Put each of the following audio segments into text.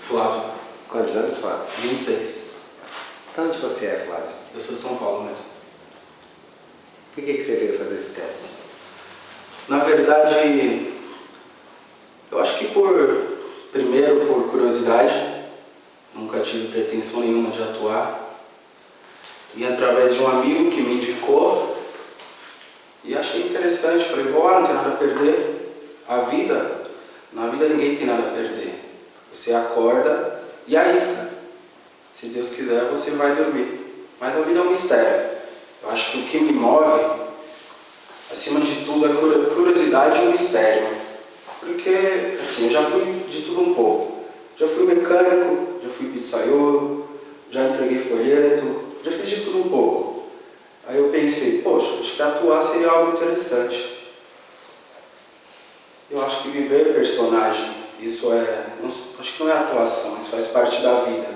Flávio. Quantos anos, Flávio? 26. De onde você é, Flávio? Eu sou de São Paulo mesmo. Por que você veio fazer esse teste? Na verdade, eu acho que primeiro por curiosidade, nunca tive pretensão nenhuma de atuar. E através de um amigo que me indicou, e achei interessante, falei, vou lá, não tem nada a perder. Na vida ninguém tem nada a perder. Você acorda e arrisca. Se Deus quiser, você vai dormir. Mas a vida é um mistério. Eu acho que o que me move, acima de tudo, é a curiosidade e o mistério. Porque, assim, eu já fui de tudo um pouco. Já fui mecânico, já fui pizzaiolo, já entreguei folheto, já fiz de tudo um pouco. Aí eu pensei, poxa, acho que atuar seria algo interessante. Eu acho que viver personagem, isso acho que não é atuação, isso faz parte da vida.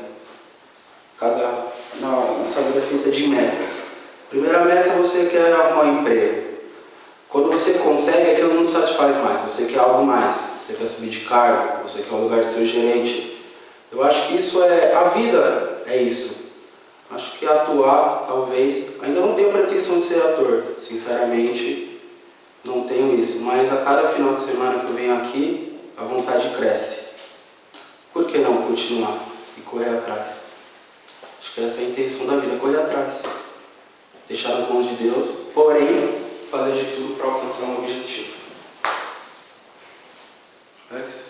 Nossa vida é feita de metas. Primeira meta, você quer arrumar um emprego. Quando você consegue, aquilo não te satisfaz mais, você quer algo mais. Você quer subir de cargo, você quer o lugar de ser gerente. Eu acho que isso a vida é isso. Acho que atuar, talvez, ainda não tenho pretensão de ser ator, sinceramente, não tenho isso. Mas a cada final de semana que eu venho aqui, a vontade cresce. Por que não continuar e correr atrás? Acho que essa é a intenção da vida, correr atrás. Deixar nas mãos de Deus, porém, fazer de tudo para alcançar um objetivo. É isso.